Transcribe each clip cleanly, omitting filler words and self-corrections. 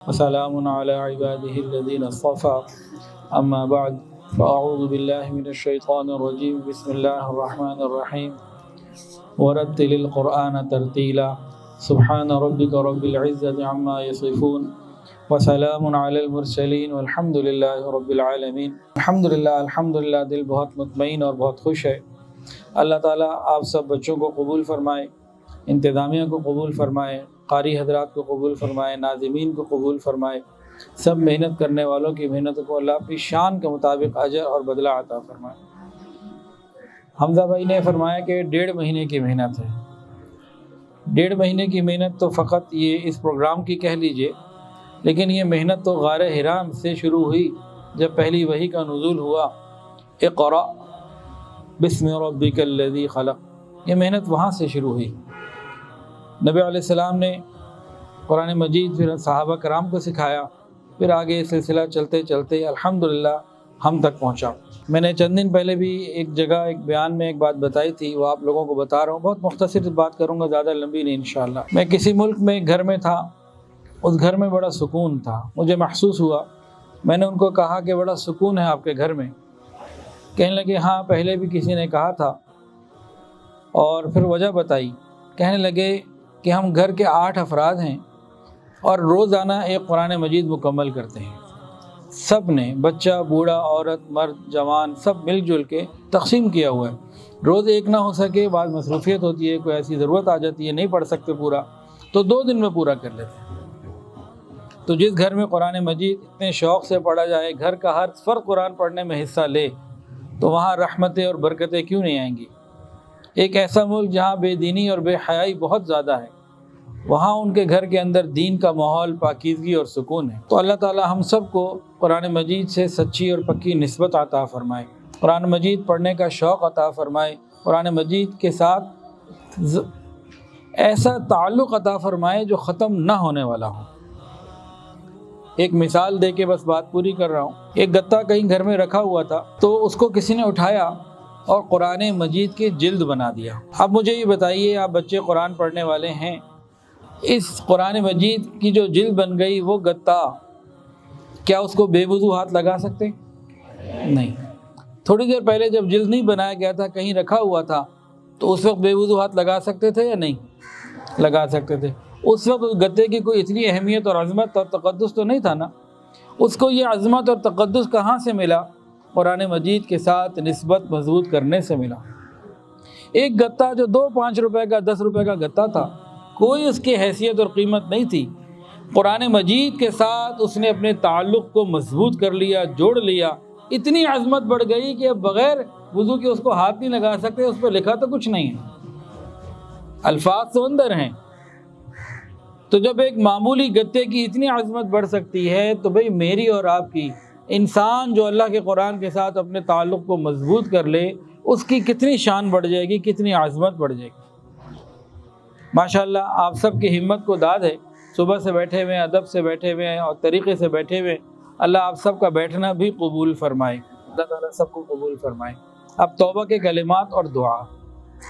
وسلام على عباده الذين اصطفى اما بعد فاعوذ بالله من الشيطان الرجيم بسم الله الرحمن الرحيم ورتل القرآن ترتيلا سبحان ربك رب العزة عما يصفون وسلام على المرسلين والحمد لله رب العالمين۔ الحمدللہ دل بہت مطمئن اور بہت خوش ہے۔ اللہ تعالیٰ آپ سب بچوں کو قبول فرمائے، انتظامیہ کو قبول فرمائے، قاری حضرات کو قبول فرمائے، ناظمین کو قبول فرمائے، سب محنت کرنے والوں کی محنت کو اللہ اپنی شان کے مطابق اجر اور بدلہ عطا فرمائے۔ حمزہ بھائی نے فرمایا کہ 1.5 مہینے کی محنت ہے۔ 1.5 مہینے کی محنت تو فقط یہ اس پروگرام کی کہہ لیجئے، لیکن یہ محنت تو غار حرا سے شروع ہوئی جب پہلی وحی کا نزول ہوا، اقرأ بسم ربک الذی خلق، یہ محنت وہاں سے شروع ہوئی۔ نبی علیہ السلام نے قرآن مجید پھر صحابہ کرام کو سکھایا، پھر آگے یہ سلسلہ چلتے چلتے الحمدللہ ہم تک پہنچا۔ میں نے چند دن پہلے بھی ایک جگہ ایک بیان میں ایک بات بتائی تھی، وہ آپ لوگوں کو بتا رہا ہوں، بہت مختصر بات کروں گا، زیادہ لمبی نہیں انشاءاللہ۔ میں کسی ملک میں ایک گھر میں تھا، اس گھر میں بڑا سکون تھا، مجھے محسوس ہوا۔ میں نے ان کو کہا کہ بڑا سکون ہے آپ کے گھر میں؟ کہنے لگے ہاں پہلے بھی کسی نے کہا تھا، اور پھر وجہ بتائی۔ کہنے لگے کہ ہم گھر کے 8 افراد ہیں اور روزانہ ایک قرآن مجید مکمل کرتے ہیں، سب نے، بچہ، بوڑھا، عورت، مرد، جوان، سب مل جل کے تقسیم کیا ہوا ہے۔ روز ایک نہ ہو سکے، بعض مصروفیت ہوتی ہے، کوئی ایسی ضرورت آ جاتی ہے نہیں پڑھ سکتے پورا، تو 2 دن میں پورا کر لیتے ہیں۔ تو جس گھر میں قرآن مجید اتنے شوق سے پڑھا جائے، گھر کا ہر فرد قرآن پڑھنے میں حصہ لے، تو وہاں رحمتیں اور برکتیں کیوں نہیں آئیں گی؟ ایک ایسا ملک جہاں بے دینی اور بے حیائی بہت زیادہ ہے، وہاں ان کے گھر کے اندر دین کا ماحول، پاکیزگی اور سکون ہے۔ تو اللہ تعالی ہم سب کو قرآن مجید سے سچی اور پکی نسبت عطا فرمائے، قرآن مجید پڑھنے کا شوق عطا فرمائے، قرآن مجید کے ساتھ ایسا تعلق عطا فرمائے جو ختم نہ ہونے والا ہو۔ ایک مثال دے کے بس بات پوری کر رہا ہوں۔ ایک گتا کہیں گھر میں رکھا ہوا تھا، تو اس کو کسی نے اٹھایا اور قرآن مجید کی جلد بنا دیا۔ اب مجھے یہ بتائیے، آپ بچے قرآن پڑھنے والے ہیں، اس قرآن مجید کی جو جلد بن گئی وہ گتا، کیا اس کو بے وضو ہاتھ لگا سکتے؟ نہیں۔ تھوڑی دیر پہلے جب جلد نہیں بنایا گیا تھا، کہیں رکھا ہوا تھا، تو اس وقت بے وضو ہاتھ لگا سکتے تھے یا نہیں لگا سکتے تھے؟ اس وقت اس گتے کی کوئی اتنی اہمیت اور عظمت اور تقدس تو نہیں تھا نا۔ اس کو یہ عظمت اور تقدس کہاں سے ملا؟ قرآن مجید کے ساتھ نسبت مضبوط کرنے سے ملا۔ ایک گتا جو 2-5 روپے کا، 10 روپے کا گتا تھا، کوئی اس کی حیثیت اور قیمت نہیں تھی، قرآن مجید کے ساتھ اس نے اپنے تعلق کو مضبوط کر لیا، جوڑ لیا، اتنی عظمت بڑھ گئی کہ اب بغیر وضو کے اس کو ہاتھ نہیں لگا سکتے، اس پہ لکھا تو کچھ نہیں ہے، الفاظ تو اندر ہیں۔ تو جب ایک معمولی گتے کی اتنی عظمت بڑھ سکتی ہے، تو بھئی میری اور آپ کی، انسان جو اللہ کے قرآن کے ساتھ اپنے تعلق کو مضبوط کر لے، اس کی کتنی شان بڑھ جائے گی، کتنی عظمت بڑھ جائے گی۔ ماشاءاللہ آپ سب کی ہمت کو داد ہے، صبح سے بیٹھے ہوئے ہیں، ادب سے بیٹھے ہوئے ہیں اور طریقے سے بیٹھے ہوئے ہیں۔ اللہ آپ سب کا بیٹھنا بھی قبول فرمائے، اللہ تعالیٰ سب کو قبول فرمائے۔ اب توبہ کے کلمات اور دعا،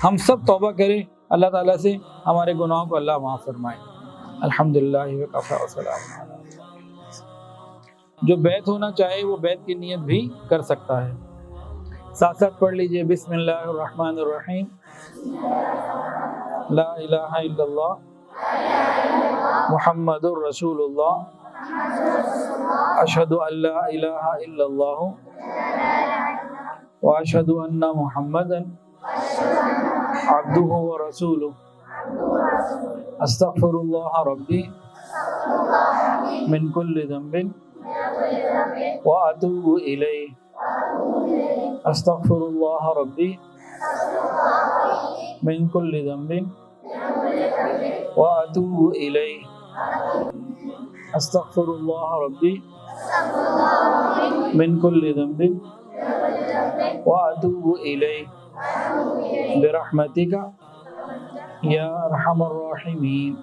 ہم سب توبہ کریں اللہ تعالیٰ سے، ہمارے گناہوں کو اللہ معاف فرمائے۔ الحمدللہ وکفی وسلام۔ جو بیت ہونا چاہے وہ بیت کی نیت بھی کر سکتا ہے۔ ساتھ ساتھ پڑھ لیجئے، بسم اللہ الرحمن الرحیم، لا الہ الا اللہ محمد الرسول اللہ، اشہد ان لا الہ الا اللہ واشہد ان محمدا عبدہ ورسولہ، استغفر اللہ ربی من کل ذنب واتوب الیہ، استغفر اللہ ربی من کل ذنب واتوب الیہ، استغفر اللہ ربی من کل ذنب واتوب الیہ برحمتک یا ارحم الراحمین۔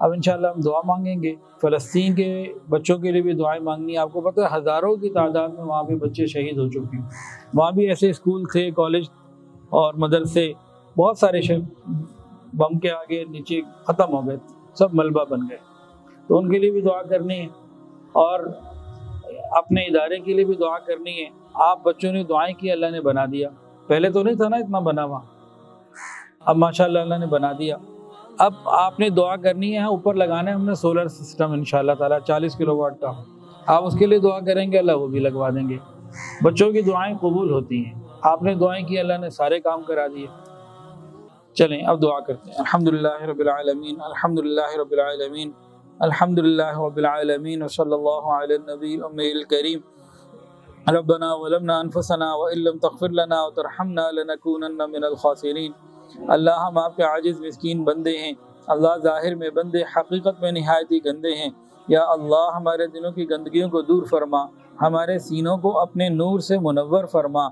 اب انشاءاللہ ہم دعا مانگیں گے، فلسطین کے بچوں کے لیے بھی دعائیں مانگنی ہے۔ آپ کو پتہ ہے ہزاروں کی تعداد میں وہاں بھی بچے شہید ہو چکے ہیں، وہاں بھی ایسے اسکول تھے، کالج اور مدرسے، بہت سارے بم کے آگے نیچے ختم ہو گئے، سب ملبہ بن گئے۔ تو ان کے لیے بھی دعا کرنی ہے، اور اپنے ادارے کے لیے بھی دعا کرنی ہے۔ آپ بچوں نے دعائیں کی، اللہ نے بنا دیا، پہلے تو نہیں تھا نا اتنا بنا ہوا، اب ماشاءاللہ اللہ نے بنا دیا۔ اب آپ نے دعا کرنی ہے، اوپر لگانا ہے ہم نے سولر سسٹم انشاءاللہ تعالیٰ 40 کلو واٹ کا، آپ اس کے لیے دعا کریں گے اللہ وہ بھی لگوا دیں گے۔ بچوں کی دعائیں قبول ہوتی ہیں، آپ نے دعائیں کی، اللہ نے سارے کام کرا دیے۔ چلیں اب دعا کرتے ہیں۔ الحمدللہ رب العالمین، الحمدللہ رب العالمین، الحمدللہ رب العالمین، وصلی اللہ علی النبی الأمی الکریم۔ ربنا ظلمنا انفسنا وان لم تغفر لنا وترحمنا لنکونن من الخاسرین۔ اللہ ہم آپ کے عاجز مسکین بندے ہیں، اللہ ظاہر میں بندے، حقیقت میں نہایت ہی گندے ہیں۔ یا اللہ ہمارے دلوں کی گندگیوں کو دور فرما، ہمارے سینوں کو اپنے نور سے منور فرما،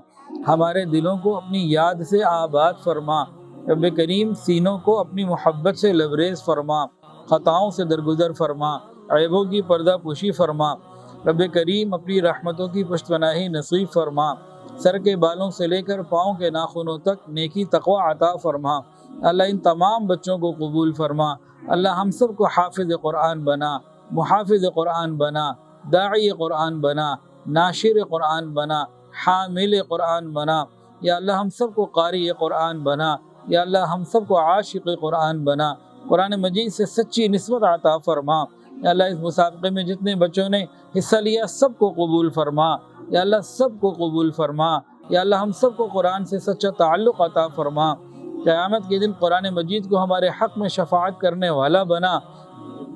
ہمارے دلوں کو اپنی یاد سے آباد فرما۔ رب کریم سینوں کو اپنی محبت سے لبریز فرما، خطاؤں سے درگزر فرما، عیبوں کی پردہ پوشی فرما۔ رب کریم اپنی رحمتوں کی پشت پناہی نصیب فرما، سر کے بالوں سے لے کر پاؤں کے ناخنوں تک نیکی تقوی عطا فرما۔ اللہ ان تمام بچوں کو قبول فرما، اللہ ہم سب کو حافظ قرآن بنا، محافظ قرآن بنا، داعی قرآن بنا، ناشر قرآن بنا، حامل قرآن بنا۔ یا اللہ ہم سب کو قاری قرآن بنا، یا اللہ ہم سب کو عاشق قرآن بنا، قرآن مجید سے سچی نسبت عطا فرما۔ یا اللہ اس مسابقے میں جتنے بچوں نے حصہ لیا سب کو قبول فرما، یا اللہ سب کو قبول فرما۔ یا اللہ ہم سب کو قرآن سے سچا تعلق عطا فرما، قیامت کے دن قرآن مجید کو ہمارے حق میں شفاعت کرنے والا بنا۔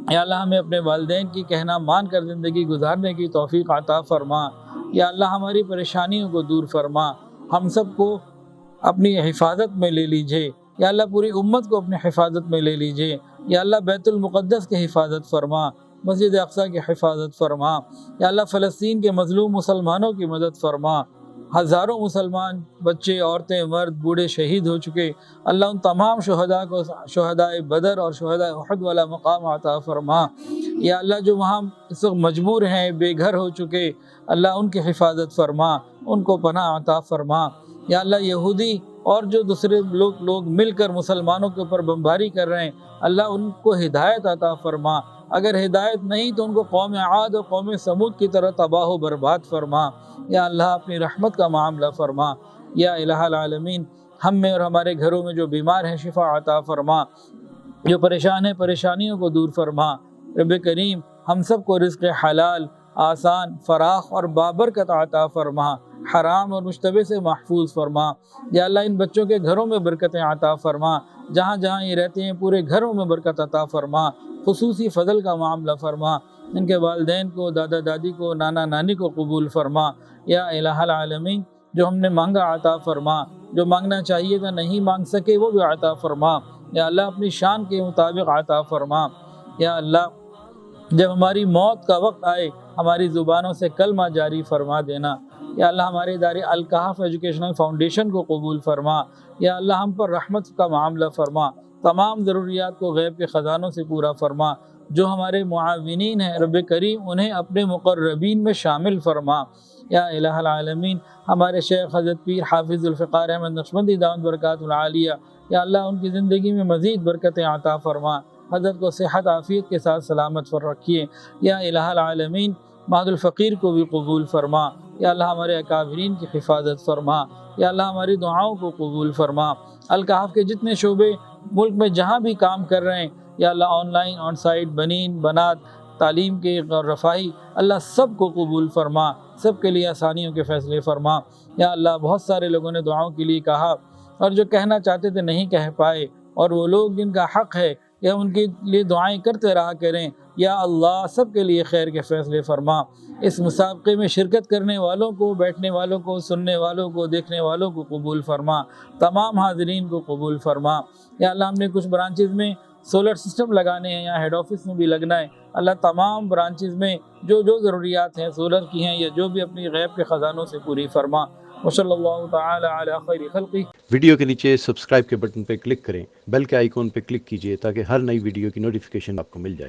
یا اللہ ہمیں اپنے والدین کی کہنا مان کر زندگی گزارنے کی توفیق عطا فرما۔ یا اللہ ہماری پریشانیوں کو دور فرما، ہم سب کو اپنی حفاظت میں لے لیجئے۔ یا اللہ پوری امت کو اپنی حفاظت میں لے لیجئے۔ یا اللہ بیت المقدس کی حفاظت فرما، مسجد اقصیٰ کی حفاظت فرما۔ یا اللہ فلسطین کے مظلوم مسلمانوں کی مدد فرما، ہزاروں مسلمان بچے، عورتیں، مرد، بوڑھے شہید ہو چکے، اللہ ان تمام شہداء کو شہدائے بدر اور شہدائے احد والا مقام عطا فرما۔ یا اللہ جو وہاں اس وقت مجبور ہیں، بے گھر ہو چکے، اللہ ان کی حفاظت فرما، ان کو پناہ عطا فرما۔ یا اللہ یہودی اور جو دوسرے لوگ مل کر مسلمانوں کے اوپر بمباری کر رہے ہیں، اللہ ان کو ہدایت عطا فرما، اگر ہدایت نہیں تو ان کو قوم عاد اور قوم سمود کی طرح تباہ و برباد فرما۔ یا اللہ اپنی رحمت کا معاملہ فرما۔ یا الہ العالمین ہم میں اور ہمارے گھروں میں جو بیمار ہیں شفا عطا فرما، جو پریشان ہیں پریشانیوں کو دور فرما۔ رب کریم ہم سب کو رزق حلال، آسان، فراخ اور بابرکت عطا فرما، حرام اور مشتبہ سے محفوظ فرما۔ یا اللہ ان بچوں کے گھروں میں برکتیں عطا فرما، جہاں جہاں یہ رہتے ہیں پورے گھروں میں برکت عطا فرما، خصوصی فضل کا معاملہ فرما، ان کے والدین کو، دادا دادی کو، نانا نانی کو قبول فرما۔ یا الہ العالمین جو ہم نے مانگا عطا فرما، جو مانگنا چاہیے تھا نہیں مانگ سکے وہ بھی عطا فرما۔ یا اللہ اپنی شان کے مطابق عطا فرما۔ یا اللہ جب ہماری موت کا وقت آئے ہماری زبانوں سے کلمہ جاری فرما دینا۔ یا اللہ ہمارے ادارے الکہف ایجوکیشنل فاؤنڈیشن کو قبول فرما۔ یا اللہ ہم پر رحمت کا معاملہ فرما، تمام ضروریات کو غیب کے خزانوں سے پورا فرما۔ جو ہمارے معاونین ہیں رب کریم انہیں اپنے مقربین میں شامل فرما۔ یا الہ العالمین ہمارے شیخ حضرت پیر حافظ ذوالفقار احمد نقشبندی دامت برکاتہ العالیہ، یا اللہ ان کی زندگی میں مزید برکتیں عطا فرما، حضرت کو صحت عافیت کے ساتھ سلامت پر رکھیے۔ یا الہ العالمین مہد الفقیر کو بھی قبول فرما۔ یا اللہ ہمارے اکابرین کی حفاظت فرما۔ یا اللہ ہماری دعاؤں کو قبول فرما۔ الکہف کے جتنے شعبے ملک میں جہاں بھی کام کر رہے ہیں، یا اللہ آن لائن، آن سائٹ، بنین، بنات، تعلیم کے رفاہی، اللہ سب کو قبول فرما، سب کے لیے آسانیوں کے فیصلے فرما۔ یا اللہ بہت سارے لوگوں نے دعاؤں کے لیے کہا اور جو کہنا چاہتے تھے نہیں کہہ پائے، اور وہ لوگ جن کا حق ہے یا ان کے لیے دعائیں کرتے رہا کریں۔ یا اللہ سب کے لیے خیر کے فیصلے فرما۔ اس مسابقے میں شرکت کرنے والوں کو، بیٹھنے والوں کو، سننے والوں کو، دیکھنے والوں کو قبول فرما، تمام حاضرین کو قبول فرما۔ یا اللہ ہم نے کچھ برانچز میں سولر سسٹم لگانے ہیں، یا ہیڈ آفس میں بھی لگنا ہے، اللہ تمام برانچز میں جو ضروریات ہیں سولر کی ہیں یا جو بھی اپنی غیب کے خزانوں سے پوری فرما۔ وصلی اللہ تعالی علی خیر خلقہ۔ ویڈیو کے نیچے سبسکرائب کے بٹن پہ کلک کریں، بیل کے آئیکن پہ کلک کیجئے تاکہ ہر نئی ویڈیو کی نوٹیفیکیشن آپ کو مل جائے۔